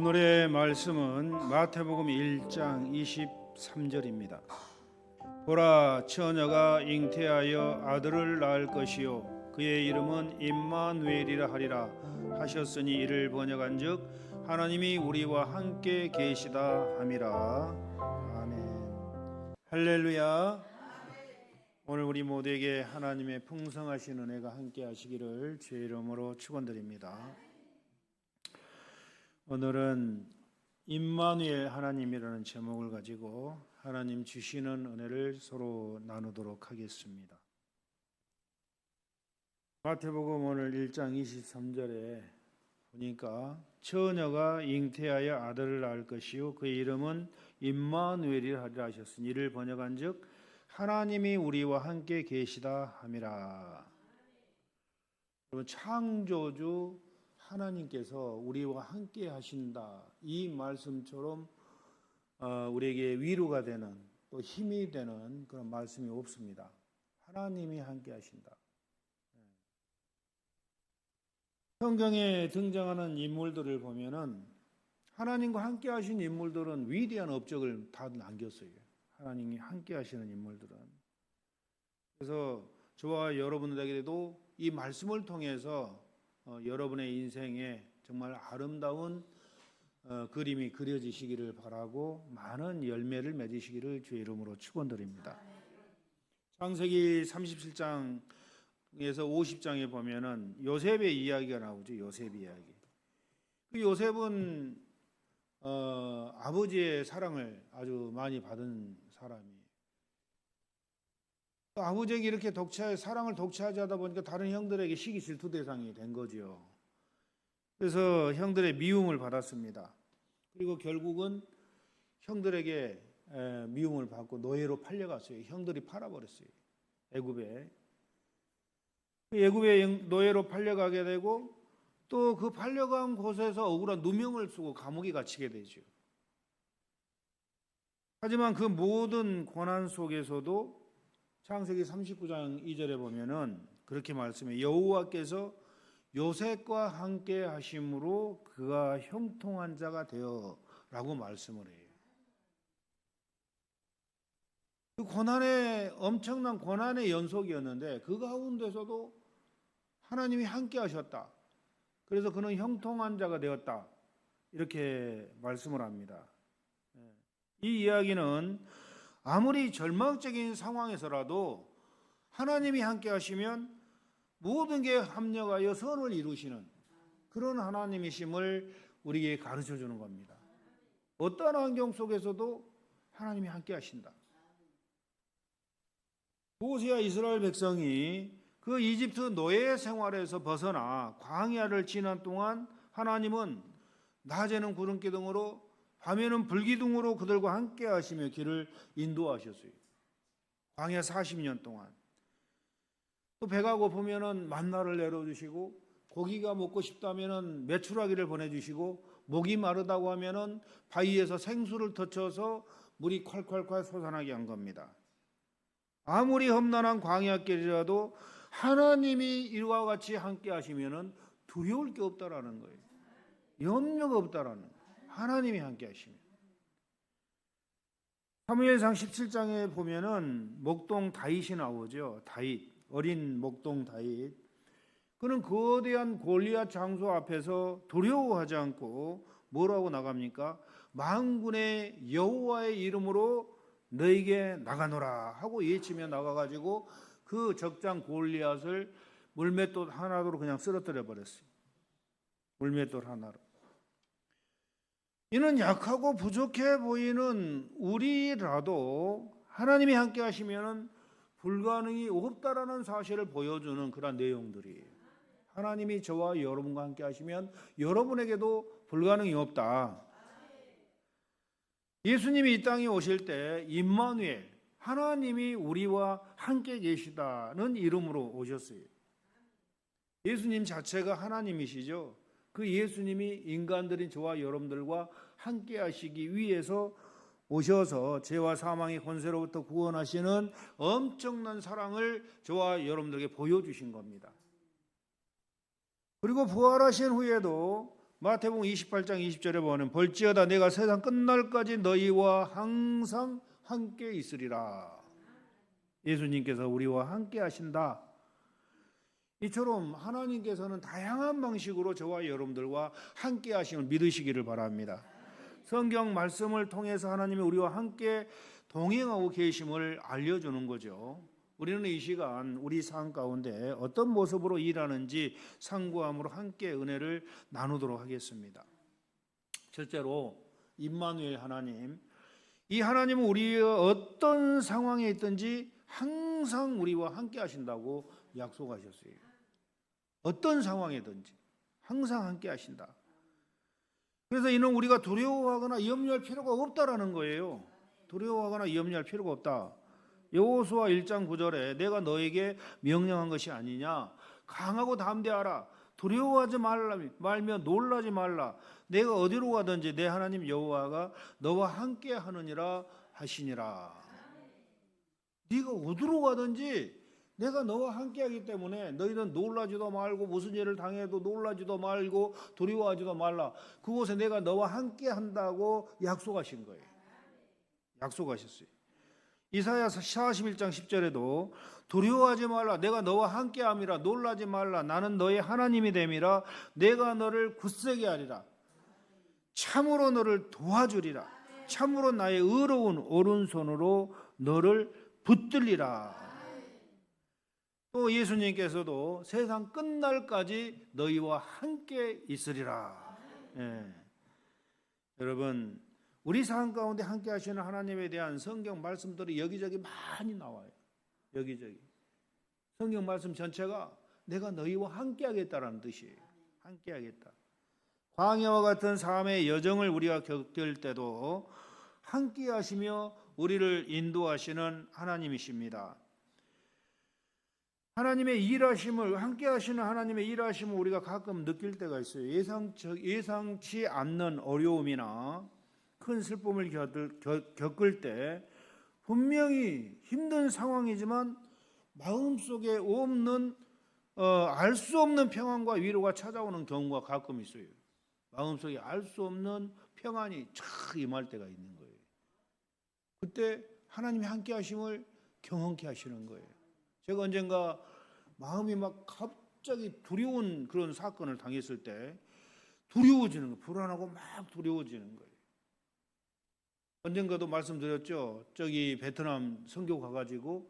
오늘의 말씀은 마태복음 1장 23절입니다. 보라, 처녀가 잉태하여 아들을 낳을 것이요 그의 이름은 임마누엘이라 하리라 하셨으니 이를 번역한즉 하나님이 우리와 함께 계시다 함이라. 아멘. 할렐루야. 오늘 우리 모두에게 하나님의 풍성하신 은혜가 함께 하시기를 주의 이름으로 축원드립니다. 오늘은 임마누엘 하나님이라는 제목을 가지고 하나님 주시는 은혜를 서로 나누도록 하겠습니다. 마태복음 오늘 1장 23절에 보니까 처녀가 잉태하여 아들을 낳을 것이요 그의 이름은 임마누엘이라 하리라 하셨으니 이를 번역한즉 하나님이 우리와 함께 계시다 함이라. 여러분, 창조주 하나님께서 우리와 함께 하신다, 이 말씀처럼 우리에게 위로가 되는 또 힘이 되는 그런 말씀이 없습니다. 하나님이 함께 하신다. 성경에 등장하는 인물들을 보면은 하나님과 함께 하신 인물들은 위대한 업적을 다 남겼어요. 하나님이 함께 하시는 인물들은. 그래서 저와 여러분들에게도 이 말씀을 통해서 여러분의 인생에 정말 아름다운 그림이 그려지시기를 바라고 많은 열매를 맺으시기를 주의 이름으로 축원드립니다. 창세기 37장에서 50장에 보면은 요셉의 이야기가 나오죠. 요셉 이야기. 그 요셉은 아버지의 사랑을 아주 많이 받은 사람이에요. 아버지에게 이렇게 사랑을 독차지 하다 보니까 다른 형들에게 시기 질투 대상이 된 거죠. 그래서 형들의 미움을 받았습니다. 그리고 결국은 형들에게 미움을 받고 노예로 팔려갔어요. 형들이 팔아버렸어요. 애굽에 노예로 팔려가게 되고 또 그 팔려간 곳에서 억울한 누명을 쓰고 감옥에 갇히게 되죠. 하지만 그 모든 고난 속에서도 창세기 39장 2절에 보면은 그렇게 말씀해, 여호와께서 요셉과 함께 하심으로 그가 형통한 자가 되어라고 말씀을 해요. 그 엄청난 고난의 연속이었는데 그 가운데서도 하나님이 함께 하셨다. 그래서 그는 형통한 자가 되었다. 이렇게 말씀을 합니다. 이 이야기는 아무리 절망적인 상황에서라도 하나님이 함께 하시면 모든 게 합력하여 선을 이루시는 그런 하나님이심을 우리에게 가르쳐 주는 겁니다. 어떠한 환경 속에서도 하나님이 함께 하신다. 모세와 이스라엘 백성이 그 이집트 노예 생활에서 벗어나 광야를 지난 동안 하나님은 낮에는 구름 기둥으로 밤에는 불기둥으로 그들과 함께 하시며 길을 인도하셨어요. 광야 40년 동안. 또 배가 고프면은 만나를 내려주시고 고기가 먹고 싶다면은 메추라기를 보내주시고 목이 마르다고 하면은 바위에서 생수를 터쳐서 물이 콸콸콸 솟아나게 한 겁니다. 아무리 험난한 광야길이라도 하나님이 이와 같이 함께 하시면은 두려울 게 없다라는 거예요. 염려가 없다라는 거예요. 하나님이 함께 하시면. 사무엘상 17장에 보면은 목동 다윗이 나오죠. 다윗, 어린 목동 다윗. 그는 거대한 골리앗 장소 앞에서 두려워하지 않고 뭐라고 나갑니까? 만군의 여호와의 이름으로 너에게 나가노라 하고 외치며 나가가지고 그 적장 골리앗을 물맷돌 하나로 그냥 쓰러뜨려 버렸어요. 물맷돌 하나로. 이는 약하고 부족해 보이는 우리라도 하나님이 함께 하시면 불가능이 없다라는 사실을 보여주는 그런 내용들이에요. 하나님이 저와 여러분과 함께 하시면 여러분에게도 불가능이 없다. 예수님이 이 땅에 오실 때 임마누엘, 하나님이 우리와 함께 계시다는 이름으로 오셨어요. 예수님 자체가 하나님이시죠. 그 예수님이 인간들인 저와 여러분들과 함께 하시기 위해서 오셔서 죄와 사망의 권세로부터 구원하시는 엄청난 사랑을 저와 여러분들에게 보여주신 겁니다. 그리고 부활하신 후에도 마태복음 28장 20절에 보면 볼지어다 내가 세상 끝날까지 너희와 항상 함께 있으리라. 예수님께서 우리와 함께 하신다. 이처럼 하나님께서는 다양한 방식으로 저와 여러분들과 함께 하심을 믿으시기를 바랍니다. 성경 말씀을 통해서 하나님이 우리와 함께 동행하고 계심을 알려주는 거죠. 우리는 이 시간 우리 삶 가운데 어떤 모습으로 일하는지 상고함으로 함께 은혜를 나누도록 하겠습니다. 첫째로 임마누엘 하나님, 이 하나님은 우리가 어떤 상황에 있든지 항상 우리와 함께 하신다고 약속하셨어요. 어떤 상황이든지 항상 함께 하신다. 그래서 이는 우리가 두려워하거나 염려할 필요가 없다라는 거예요. 두려워하거나 염려할 필요가 없다. 여호수아 1장 9절에 내가 너에게 명령한 것이 아니냐, 강하고 담대하라, 두려워하지 말며 놀라지 말라, 내가 어디로 가든지 내 하나님 여호와가 너와 함께 하느니라 하시니라. 네가 어디로 가든지 내가 너와 함께 하기 때문에 너희는 놀라지도 말고 무슨 일을 당해도 놀라지도 말고 두려워하지도 말라. 그곳에 내가 너와 함께 한다고 약속하신 거예요. 약속하셨어요. 이사야 41장 10절에도 두려워하지 말라, 내가 너와 함께함이라, 놀라지 말라, 나는 너의 하나님이 됨이라, 내가 너를 굳세게 하리라, 참으로 너를 도와주리라, 참으로 나의 의로운 오른손으로 너를 붙들리라. 또 예수님께서도 세상 끝날까지 너희와 함께 있으리라. 여러분, 우리 삶 가운데 함께 하시는 하나님에 대한 성경 말씀들이 여기저기 많이 나와요. 여기저기. 성경 말씀 전체가 내가 너희와 함께 하겠다라는 뜻이에요. 함께 하겠다. 광야와 같은 삶의 여정을 우리가 겪을 때도 함께 하시며 우리를 인도하시는 하나님이십니다. 하나님의 일하심을, 함께 하시는 하나님의 일하심을 우리가 가끔 느낄 때가 있어요. 예상치 않는 어려움이나 큰 슬픔을 겪을 때 분명히 힘든 상황이지만 마음속에 없는 알 수 없는 평안과 위로가 찾아오는 경우가 가끔 있어요. 마음속에 알 수 없는 평안이 촥 임할 때가 있는 거예요. 그때 하나님이 함께 하심을 경험케 하시는 거예요. 제가 언젠가 마음이 막 갑자기 두려운 그런 사건을 당했을 때 두려워지는 거예요. 불안하고 막 두려워지는 거예요. 언젠가도 말씀드렸죠. 저기 베트남 선교 가가지고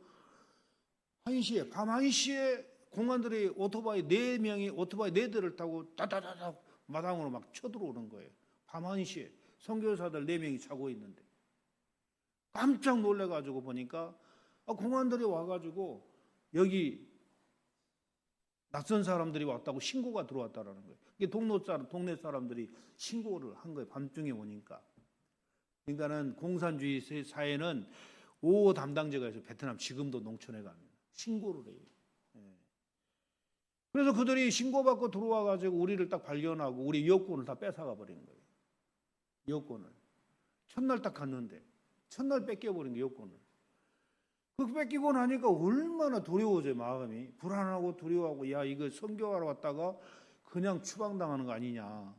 밤 1시에 공안들이 오토바이 4명이 오토바이 4대를 타고 따다다닥 마당으로 막 쳐들어오는 거예요. 밤 1시에 선교사들 4명이 자고 있는데 깜짝 놀래가지고 보니까 공안들이 와가지고 여기 낯선 사람들이 왔다고 신고가 들어왔다라는 거예요. 이게 동네 사람들이 신고를 한 거예요. 밤중에 오니까. 그러니까는 공산주의 사회는 5호 담당자가 있어요. 베트남 지금도 농촌에 가면 신고를 해요. 그래서 그들이 신고받고 들어와가지고 우리를 딱 발견하고 우리 여권을 다 뺏어가 버린 거예요. 여권을. 첫날 딱 갔는데 첫날 뺏겨버린 게 여권을. 그 뺏기고 나니까 얼마나 두려워져요. 마음이 불안하고 두려워하고, 야 이거 선교하러 왔다가 그냥 추방당하는 거 아니냐.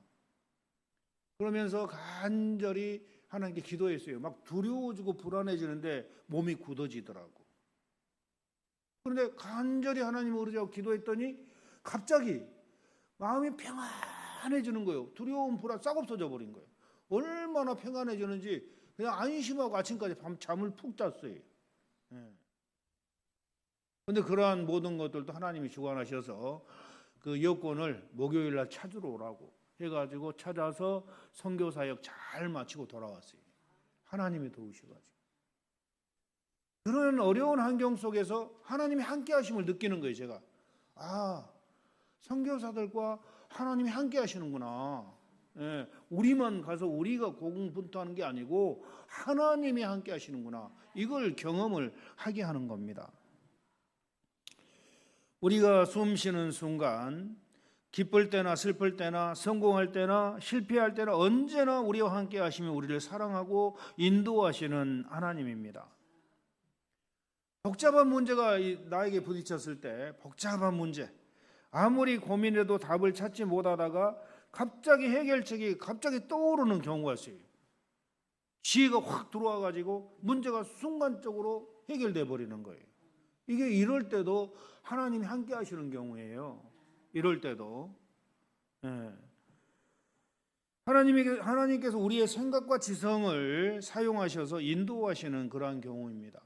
그러면서 간절히 하나님께 기도했어요. 막 두려워지고 불안해지는데 몸이 굳어지더라고. 그런데 간절히 하나님을 의지하고 기도했더니 갑자기 마음이 평안해지는 거예요. 두려움, 불안 싹 없어져 버린 거예요. 얼마나 평안해지는지 그냥 안심하고 아침까지 잠을 푹 잤어요. 그런데 그러한 모든 것들도 하나님이 주관하셔서 그 여권을 목요일날 찾으러 오라고 해가지고 찾아서 선교 사역 잘 마치고 돌아왔어요. 하나님이 도우셔가지고. 그런 어려운 환경 속에서 하나님이 함께 하심을 느끼는 거예요. 제가 선교사들과 하나님이 함께 하시는구나. 우리만 가서 우리가 고군분투하는 게 아니고 하나님이 함께 하시는구나. 이걸 경험을 하게 하는 겁니다. 우리가 숨 쉬는 순간, 기쁠 때나 슬플 때나 성공할 때나 실패할 때나 언제나 우리와 함께 하시며 우리를 사랑하고 인도하시는 하나님입니다. 복잡한 문제가 나에게 부딪혔을 때, 복잡한 문제, 아무리 고민해도 답을 찾지 못하다가 갑자기 해결책이 갑자기 떠오르는 경우가 있어요. 지혜가 확 들어와 가지고 문제가 순간적으로 해결돼 버리는 거예요. 이게 이럴 때도 하나님이 함께 하시는 경우예요. 이럴 때도 하나님께서 우리의 생각과 지성을 사용하셔서 인도하시는 그러한 경우입니다.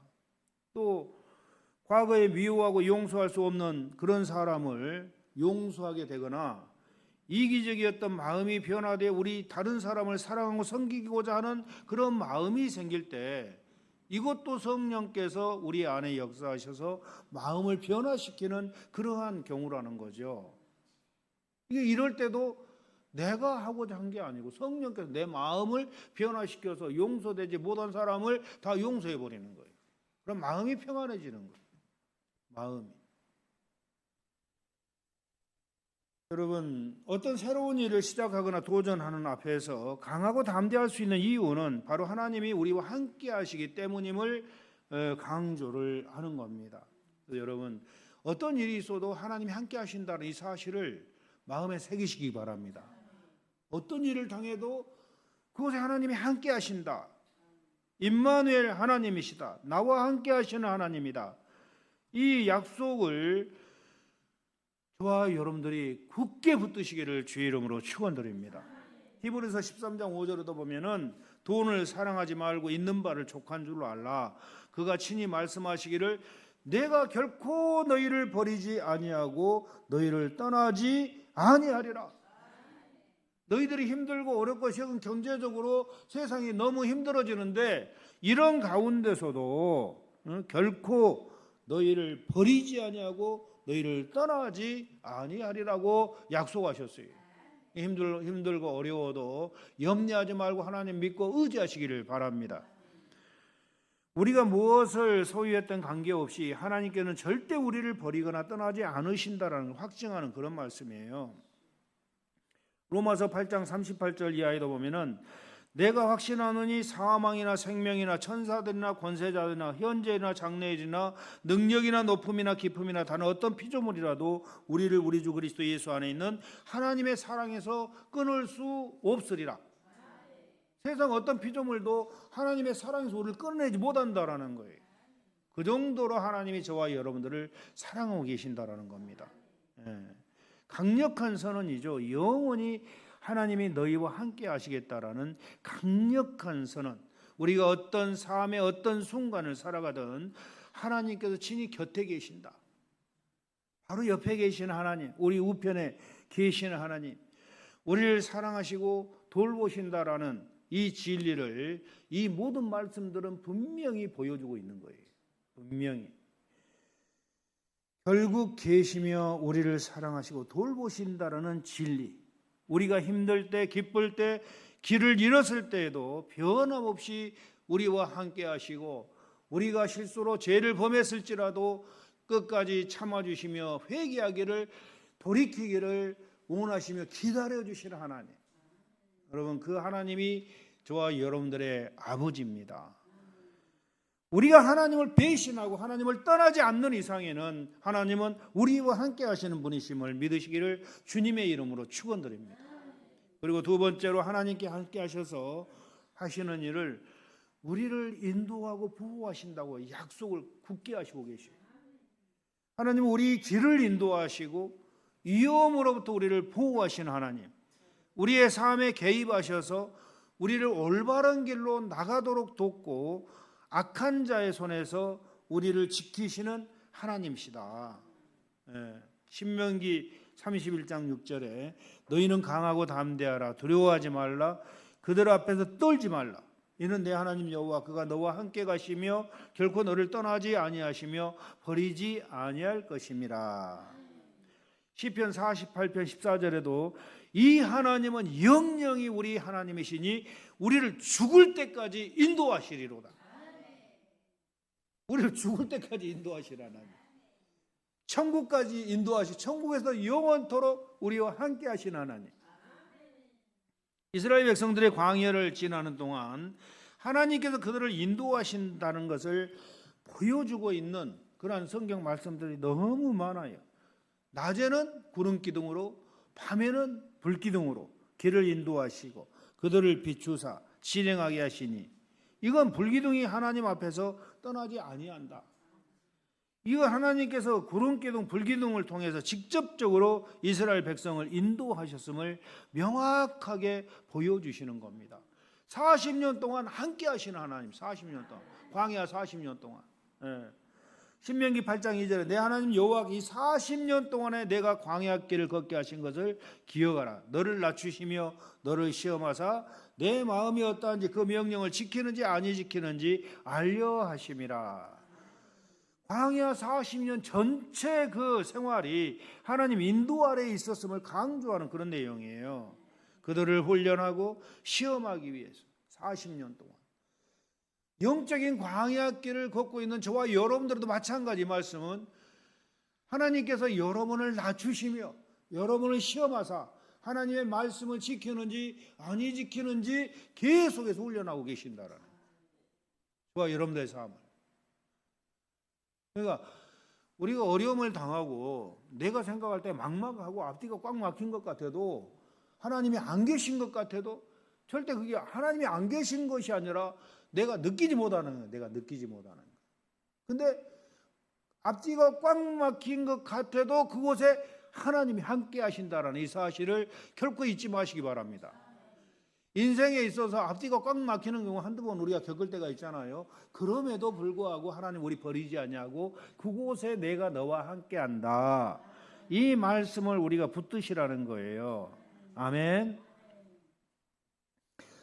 또 과거에 미워하고 용서할 수 없는 그런 사람을 용서하게 되거나 이기적이었던 마음이 변화되어 우리 다른 사람을 사랑하고 섬기고자 하는 그런 마음이 생길 때 이것도 성령께서 우리 안에 역사하셔서 마음을 변화시키는 그러한 경우라는 거죠. 이게 이럴 때도 내가 하고자 한 게 아니고 성령께서 내 마음을 변화시켜서 용서되지 못한 사람을 다 용서해 버리는 거예요. 그럼 마음이 평안해지는 거예요. 마음이. 여러분, 어떤 새로운 일을 시작하거나 도전하는 앞에서 강하고 담대할 수 있는 이유는 바로 하나님이 우리와 함께 하시기 때문임을 강조를 하는 겁니다. 여러분, 어떤 일이 있어도 하나님이 함께 하신다는 이 사실을 마음에 새기시기 바랍니다. 어떤 일을 당해도 그곳에 하나님이 함께 하신다. 임마누엘 하나님이시다. 나와 함께 하시는 하나님이다. 이 약속을 저와 여러분들이 굳게 붙드시기를 주의 이름으로 축원드립니다. 히브리서 13장 5절에도 보면은 돈을 사랑하지 말고 있는 바를 족한 줄로 알라. 그가 친히 말씀하시기를 내가 결코 너희를 버리지 아니하고 너희를 떠나지 아니하리라. 너희들이 힘들고 어렵고 지금 경제적으로 세상이 너무 힘들어지는데 이런 가운데서도 결코 너희를 버리지 아니하고 너희를 떠나지 아니하리라고 약속하셨어요. 힘들고 어려워도 염려하지 말고 하나님 믿고 의지하시기를 바랍니다. 우리가 무엇을 소유했던 관계없이 하나님께는 절대 우리를 버리거나 떠나지 않으신다라는 확증하는 그런 말씀이에요. 로마서 8장 38절 이하에도 보면은 내가 확신하노니 사망이나 생명이나 천사들이나 권세자들이나 현재나 장래이나 능력이나 높음이나 깊음이나 다른 어떤 피조물이라도 우리를 우리 주 그리스도 예수 안에 있는 하나님의 사랑에서 끊을 수 없으리라. 세상 어떤 피조물도 하나님의 사랑에서 우리를 끊어내지 못한다라는 거예요. 그 정도로 하나님이 저와 여러분들을 사랑하고 계신다라는 겁니다. 강력한 선언이죠. 영원히 하나님이 너희와 함께 하시겠다라는 강력한 선언. 우리가 어떤 삶의 어떤 순간을 살아가든 하나님께서 친히 곁에 계신다. 바로 옆에 계시는 하나님, 우리 우편에 계시는 하나님, 우리를 사랑하시고 돌보신다라는 이 진리를 이 모든 말씀들은 분명히 보여주고 있는 거예요. 분명히. 결국 계시며 우리를 사랑하시고 돌보신다라는 진리. 우리가 힘들 때, 기쁠 때, 길을 잃었을 때에도 변함없이 우리와 함께 하시고 우리가 실수로 죄를 범했을지라도 끝까지 참아주시며 회개하기를 돌이키기를 원하시며 기다려주시는 하나님. 여러분, 그 하나님이 저와 여러분들의 아버지입니다. 우리가 하나님을 배신하고 하나님을 떠나지 않는 이상에는 하나님은 우리와 함께 하시는 분이심을 믿으시기를 주님의 이름으로 축원드립니다. 그리고 두 번째로 하나님께 함께 하셔서 하시는 일을 우리를 인도하고 보호하신다고 약속을 굳게 하시고 계십니다. 하나님은 우리 길을 인도하시고 위험으로부터 우리를 보호하시는 하나님, 우리의 삶에 개입하셔서 우리를 올바른 길로 나가도록 돕고 악한 자의 손에서 우리를 지키시는 하나님이시다. 신명기 31장 6절에 너희는 강하고 담대하라. 두려워하지 말라. 그들 앞에서 떨지 말라. 이는 내 하나님 여호와 그가 너와 함께 가시며 결코 너를 떠나지 아니하시며 버리지 아니할 것임이라. 시편 48편 14절에도 이 하나님은 영영이 우리 하나님이시니 우리를 죽을 때까지 인도하시리로다. 우리를 죽을 때까지 인도하시라. 하나님. 천국까지 인도하시, 천국에서 영원토록 우리와 함께 하신 하나님. 이스라엘 백성들의 광야를 지나는 동안 하나님께서 그들을 인도하신다는 것을 보여주고 있는 그러한 성경 말씀들이 너무 많아요. 낮에는 구름 기둥으로, 밤에는 불 기둥으로, 길을 인도하시고 그들을 비추사 진행하게 하시니 이건 불기둥이 하나님 앞에서 떠나지 아니한다. 이거 하나님께서 구름기둥 불기둥을 통해서 직접적으로 이스라엘 백성을 인도하셨음을 명확하게 보여주시는 겁니다. 40년 동안 함께 하시는 하나님, 40년 동안 광야 40년 동안. 신명기 8장 2절에 내 하나님 여호와가 이 40년 동안에 내가 광야길을 걷게 하신 것을 기억하라. 너를 낮추시며 너를 시험하사 내 마음이 어떠한지 그 명령을 지키는지 아니 지키는지 알려 하심이라. 광야 40년 전체 그 생활이 하나님 인도 아래에 있었음을 강조하는 그런 내용이에요. 그들을 훈련하고 시험하기 위해서 40년 동안 영적인 광야길을 걷고 있는 저와 여러분들도 마찬가지. 말씀은 하나님께서 여러분을 낮추시며 여러분을 시험하사 하나님의 말씀을 지키는지 아니 지키는지 계속해서 훈련하고 계신다라는 저와 여러분들의 삶을. 그러니까 우리가 어려움을 당하고 내가 생각할 때 막막하고 앞뒤가 꽉 막힌 것 같아도 하나님이 안 계신 것 같아도 절대 그게 하나님이 안 계신 것이 아니라 내가 느끼지 못하는 거예요. 내가 느끼지 못하는 거예요. 근데 앞뒤가 꽉 막힌 것 같아도 그곳에 하나님이 함께 하신다라는 이 사실을 결코 잊지 마시기 바랍니다. 인생에 있어서 앞뒤가 꽉 막히는 경우 한두 번 우리가 겪을 때가 있잖아요. 그럼에도 불구하고 하나님 우리 버리지 않냐고 그곳에 내가 너와 함께 한다. 이 말씀을 우리가 붙드시라는 거예요. 아멘.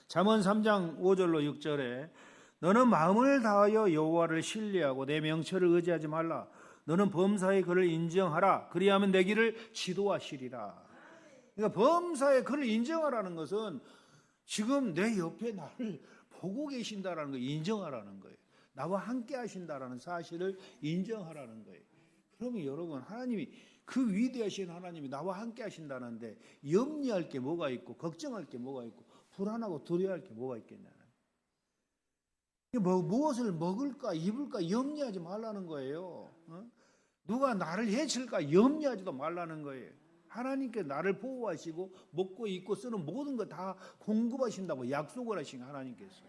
잠언 3장 5절로 6절에 너는 마음을 다하여 여호와를 신뢰하고 내 명철을 의지하지 말라. 너는 범사의 그를 인정하라. 그리하면 내 길을 지도하시리라. 그러니까 범사의 그를 인정하라는 것은 지금 내 옆에 나를 보고 계신다라는 거 인정하라는 거예요. 나와 함께 하신다라는 사실을 인정하라는 거예요. 그러면 여러분 하나님이 그 위대하신 하나님이 나와 함께 하신다는데 염려할 게 뭐가 있고 걱정할 게 뭐가 있고 불안하고 두려워할 게 뭐가 있겠냐. 무엇을 먹을까 입을까 염려하지 말라는 거예요. 누가 나를 해칠까 염려하지도 말라는 거예요. 하나님께 나를 보호하시고 먹고 입고 쓰는 모든 거 다 공급하신다고 약속을 하신 하나님께서.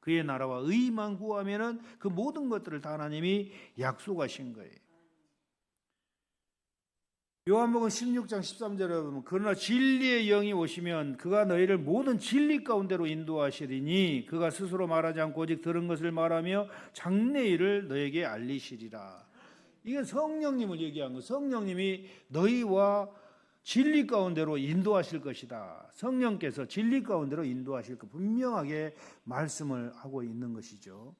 그의 나라와 의만 구하면은 그 모든 것들을 다 하나님이 약속하신 거예요. 요한복음 16장 13절에 보면 그러나 진리의 영이 오시면 그가 너희를 모든 진리 가운데로 인도하시리니 그가 스스로 말하지 않고 오직 들은 것을 말하며 장래일을 너에게 알리시리라. 이건 성령님을 얘기한 거. 성령님이 너희와 진리 가운데로 인도하실 것이다. 성령께서 진리 가운데로 인도하실 것 분명하게 말씀을 하고 있는 것이죠.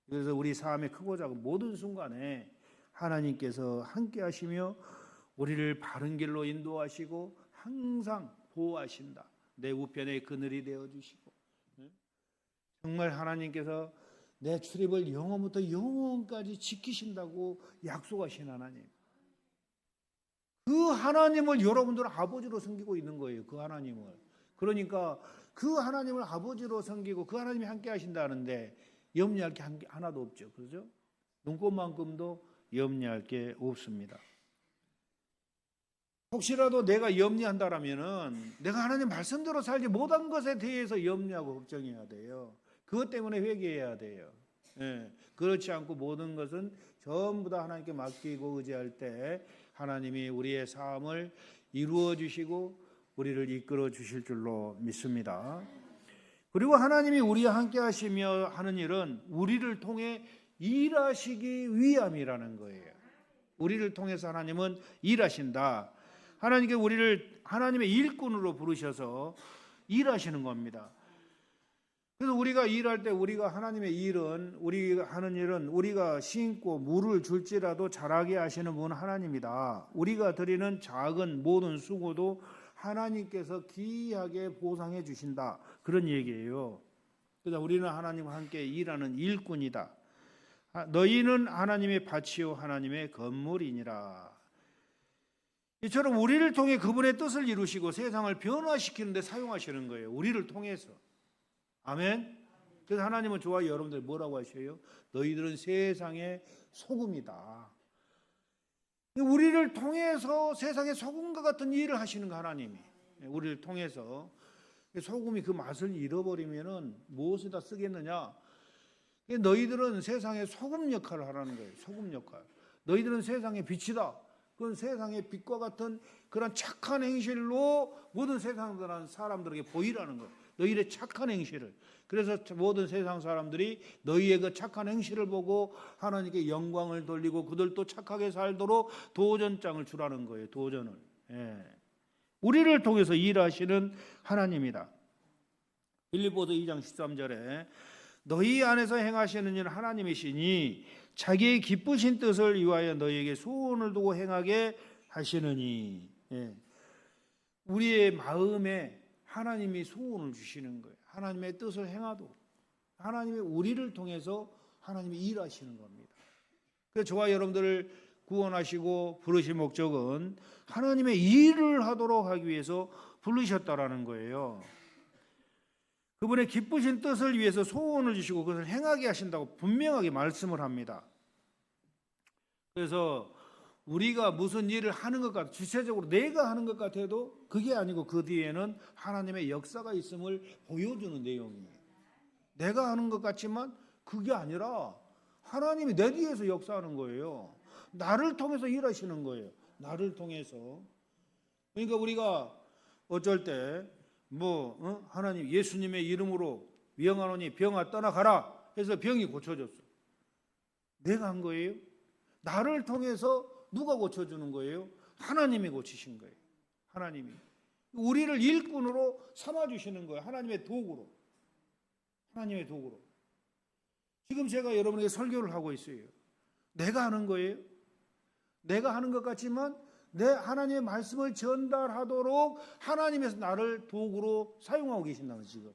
그래서 우리 삶의 크고 작은 모든 순간에 하나님께서 함께 하시며 우리를 바른 길로 인도하시고 항상 보호하신다. 내 우편에 그늘이 되어주시고 정말 하나님께서 내 출입을 영원부터 영원까지 지키신다고 약속하신 하나님. 그 하나님을 여러분들은 아버지로 섬기고 있는 거예요. 그 하나님을. 그러니까 그 하나님을 아버지로 섬기고 그 하나님이 함께 하신다는데 염려할 게 하나도 없죠. 그렇죠? 눈꽃만큼도 염려할 게 없습니다. 혹시라도 내가 염려한다라면은 내가 하나님 말씀대로 살지 못한 것에 대해서 염려하고 걱정해야 돼요. 그것 때문에 회개해야 돼요. 그렇지 않고 모든 것은 전부 다 하나님께 맡기고 의지할 때 하나님이 우리의 삶을 이루어 주시고 우리를 이끌어 주실 줄로 믿습니다. 그리고 하나님이 우리와 함께 하시며 하는 일은 우리를 통해 일하시기 위함이라는 거예요. 우리를 통해서 하나님은 일하신다. 하나님께 우리를 하나님의 일꾼으로 부르셔서 일하시는 겁니다. 그래서 우리가 일할 때 우리가 하나님의 일은 우리가 하는 일은 우리가 심고 물을 줄지라도 자라게 하시는 분 하나님이다. 우리가 드리는 작은 모든 수고도 하나님께서 귀하게 보상해 주신다. 그런 얘기예요. 그래서 우리는 하나님과 함께 일하는 일꾼이다. 너희는 하나님의 밭이요 하나님의 건물이니라. 이처럼 우리를 통해 그분의 뜻을 이루시고 세상을 변화시키는 데 사용하시는 거예요. 우리를 통해서. 아멘. 그래서 하나님은 저와 여러분들 뭐라고 하셔요? 너희들은 세상의 소금이다. 우리를 통해서 세상의 소금과 같은 일을 하시는 거 하나님이. 우리를 통해서. 소금이 그 맛을 잃어버리면은 무엇에다 쓰겠느냐? 너희들은 세상에 소금 역할을 하라는 거예요. 소금 역할. 너희들은 세상의 빛이다. 그건 세상의 빛과 같은 그런 착한 행실로 모든 세상 사람들에게 보이라는 거예요. 너희의 착한 행실을. 그래서 모든 세상 사람들이 너희의 그 착한 행실을 보고 하나님께 영광을 돌리고 그들도 착하게 살도록 도전장을 주라는 거예요. 도전을. 우리를 통해서 일하시는 하나님이다. 빌립보서 2장 13절에 너희 안에서 행하시는 일 하나님이시니 자기의 기쁘신 뜻을 위하여 너희에게 소원을 두고 행하게 하시느니. 우리의 마음에 하나님이 소원을 주시는 거예요. 하나님의 뜻을 행하도록. 하나님의 우리를 통해서 하나님이 일하시는 겁니다. 그래서 저와 여러분들을 구원하시고 부르신 목적은 하나님의 일을 하도록 하기 위해서 부르셨다라는 거예요. 그분의 기쁘신 뜻을 위해서 소원을 주시고 그것을 행하게 하신다고 분명하게 말씀을 합니다. 그래서 우리가 무슨 일을 하는 것 같아, 주체적으로 내가 하는 것 같아도 그게 아니고 그 뒤에는 하나님의 역사가 있음을 보여주는 내용이에요. 내가 하는 것 같지만 그게 아니라 하나님이 내 뒤에서 역사하는 거예요. 나를 통해서 일하시는 거예요. 나를 통해서. 그러니까 우리가 어쩔 때 하나님 예수님의 이름으로 명하노니 병아 떠나가라 해서 병이 고쳐졌어. 내가 한 거예요? 나를 통해서 누가 고쳐주는 거예요? 하나님이 고치신 거예요. 하나님이. 우리를 일꾼으로 삼아주시는 거예요. 하나님의 도구로. 하나님의 도구로. 지금 제가 여러분에게 설교를 하고 있어요. 내가 하는 거예요? 내가 하는 것 같지만 내 하나님의 말씀을 전달하도록 하나님께서 나를 도구로 사용하고 계신다는 거예요. 지금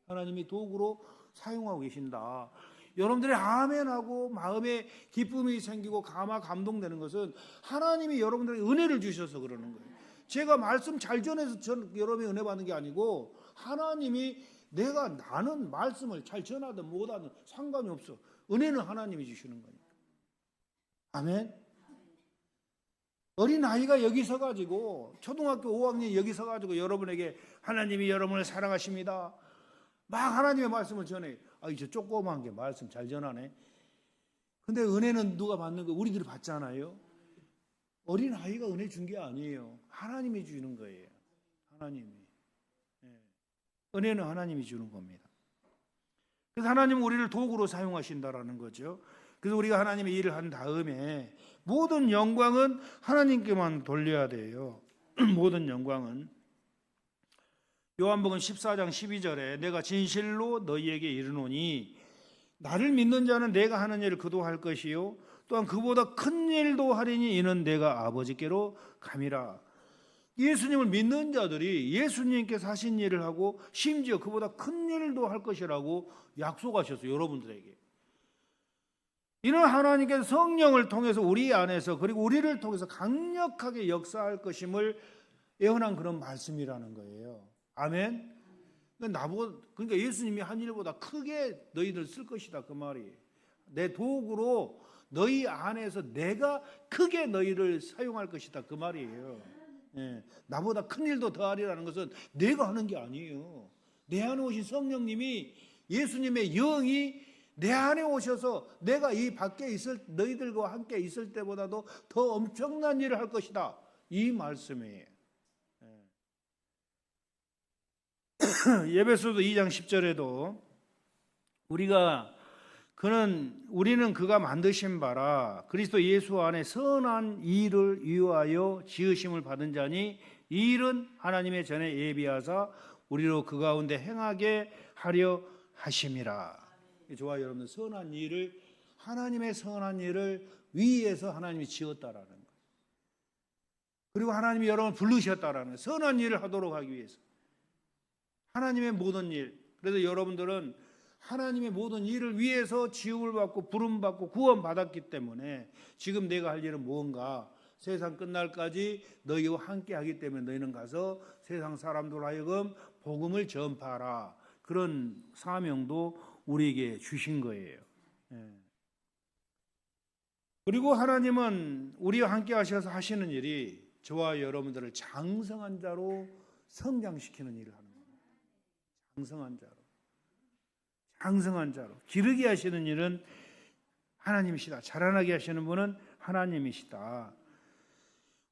하나님이 도구로 사용하고 계신다. 여러분들이 아멘하고 마음에 기쁨이 생기고 감동되는 것은 하나님이 여러분들에게 은혜를 주셔서 그러는 거예요. 제가 말씀 잘 전해서 여러분이 은혜 받는 게 아니고 하나님이 나는 말씀을 잘 전하든 못하든 상관이 없어. 은혜는 하나님이 주시는 거니까. 아멘. 어린아이가 여기 서가지고 초등학교 5학년 여기 서가지고 여러분에게 하나님이 여러분을 사랑하십니다. 막 하나님의 말씀을 전해요. 저 조그만 게 말씀 잘 전하네. 근데 은혜는 누가 받는 거? 우리들이 받잖아요. 어린아이가 은혜 준 게 아니에요. 하나님이 주는 거예요. 하나님이. 은혜는 하나님이 주는 겁니다. 그래서 하나님은 우리를 도구로 사용하신다라는 거죠. 그래서 우리가 하나님의 일을 한 다음에 모든 영광은 하나님께만 돌려야 돼요. 모든 영광은. 요한복음 14장 12절에 내가 진실로 너희에게 이르노니 나를 믿는 자는 내가 하는 일을 그도 할 것이요 또한 그보다 큰 일도 하리니 이는 내가 아버지께로 감이라. 예수님을 믿는 자들이 예수님께서 하신 일을 하고 심지어 그보다 큰 일도 할 것이라고 약속하셨어요. 여러분들에게. 이는 하나님께서 성령을 통해서 우리 안에서 그리고 우리를 통해서 강력하게 역사할 것임을 예언한 그런 말씀이라는 거예요. 아멘. 그러니까 예수님이 한 일보다 크게 너희들 쓸 것이다 그 말이에요. 내 도구로 너희 안에서 내가 크게 너희를 사용할 것이다 그 말이에요. 나보다 큰 일도 더하리라는 것은 내가 하는 게 아니에요. 내 안에 오신 성령님이 예수님의 영이 내 안에 오셔서 내가 이 밖에 너희들과 함께 있을 때보다도 더 엄청난 일을 할 것이다 이 말씀이에요. 에베소서 2장 10절에도 우리는 그가 만드신 바라 그리스도 예수 안에 선한 일을 위하여 지으심을 받은 자니 이 일은 하나님의 전에 예비하사 우리로 그 가운데 행하게 하려 하심이라. 저와 여러분들 선한 일을 하나님의 선한 일을 위해서 하나님이 지었다라는 거예요. 그리고 하나님이 여러분을 부르셨다라는 거예요. 선한 일을 하도록 하기 위해서. 하나님의 모든 일. 그래서 여러분들은 하나님의 모든 일을 위해서 지음을 받고 부름 받고 구원 받았기 때문에 지금 내가 할 일은 무언가 세상 끝날까지 너희와 함께 하기 때문에 너희는 가서 세상 사람들 하여금 복음을 전파하라. 그런 사명도 우리에게 주신 거예요. 그리고 하나님은 우리와 함께 하셔서 하시는 일이 저와 여러분들을 장성한 자로 성장시키는 일을 하는 겁니다. 장성한 자로 기르게 하시는 일은 하나님이시다. 자라나게 하시는 분은 하나님이시다.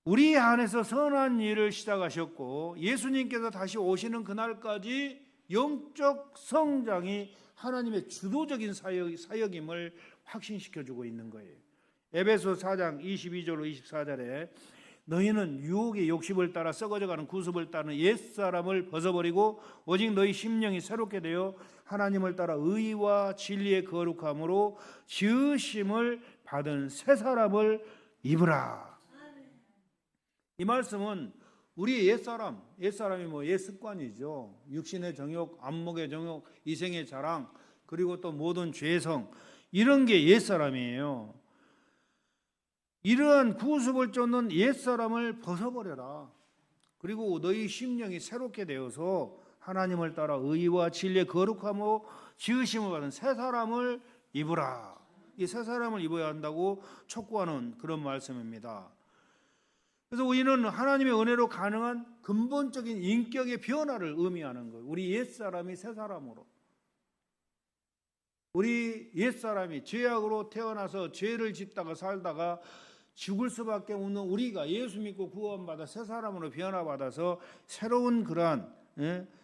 우리 안에서 선한 일을 시작하셨고 예수님께서 다시 오시는 그날까지 영적 성장이 하나님의 주도적인 사역임을 확신시켜주고 있는 거예요. 에베소 4장 22절로 24절에 너희는 유혹의 욕심을 따라 썩어져가는 구습을 따르는 옛사람을 벗어버리고 오직 너희 심령이 새롭게 되어 하나님을 따라 의와 진리의 거룩함으로 지으심을 받은 새 사람을 입으라. 이 말씀은 우리의 옛사람이 옛습관이죠. 육신의 정욕, 안목의 정욕, 이생의 자랑, 그리고 또 모든 죄성, 이런 게 옛사람이에요. 이러한 구습을 쫓는 옛사람을 벗어버려라. 그리고 너희 심령이 새롭게 되어서 하나님을 따라 의와 진리의 거룩함으로 지으심을 받은 새 사람을 입으라. 이 새 사람을 입어야 한다고 촉구하는 그런 말씀입니다. 그래서 우리는 하나님의 은혜로 가능한 근본적인 인격의 변화를 의미하는 거예요. 우리 옛사람이 새 사람으로, 우리 옛사람이 죄악으로 태어나서 죄를 짓다가 살다가 죽을 수밖에 없는 우리가 예수 믿고 구원받아 새 사람으로 변화받아서 새로운 그러한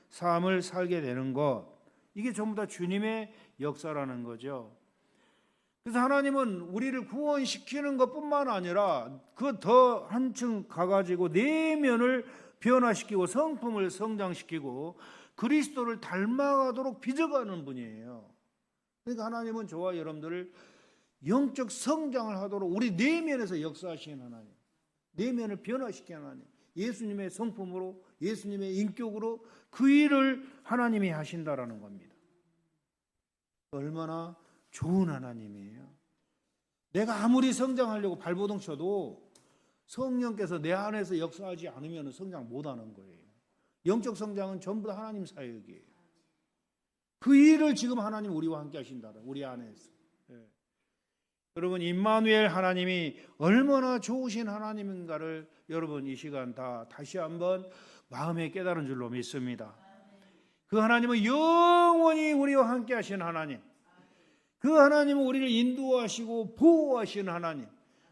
삶을 살게 되는 것, 이게 전부 다 주님의 역사라는 거죠. 그래서 하나님은 우리를 구원시키는 것뿐만 아니라 그 더 한층 가가지고 내면을 변화시키고 성품을 성장시키고 그리스도를 닮아가도록 빚어가는 분이에요. 그러니까 하나님은 저와 여러분들을 영적 성장을 하도록 우리 내면에서 역사하시는 하나님, 내면을 변화시키는 하나님, 예수님의 성품으로, 예수님의 인격으로 그 일을 하나님이 하신다라는 겁니다. 얼마나 좋은 하나님이에요. 내가 아무리 성장하려고 발버둥 쳐도 성령께서 내 안에서 역사하지 않으면 성장 못하는 거예요. 영적 성장은 전부 다 하나님 사역이에요. 그 일을 지금 하나님 우리와 함께 하신다. 우리 안에서. 여러분, 임마누엘 하나님이 얼마나 좋으신 하나님인가를 여러분 이 시간 다시 한번 마음에 깨달은 줄로 믿습니다. 그 하나님은 영원히 우리와 함께 하신 하나님, 그 하나님은 우리를 인도하시고 보호하시는 하나님,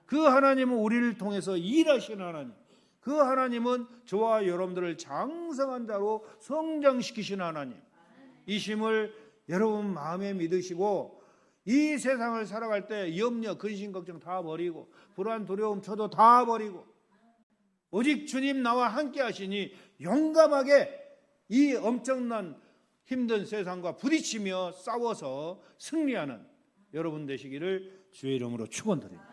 그 하나님은 우리를 통해서 일하시는 하나님, 그 하나님은 저와 여러분들을 장성한 자로 성장시키시는 하나님, 이심을 여러분 마음에 믿으시고 이 세상을 살아갈 때 염려, 근심, 걱정 다 버리고 불안, 두려움, 초도 다 버리고 오직 주님 나와 함께 하시니 용감하게 이 엄청난 힘든 세상과 부딪히며 싸워서 승리하는 여러분 되시기를 주의 이름으로 축원드립니다.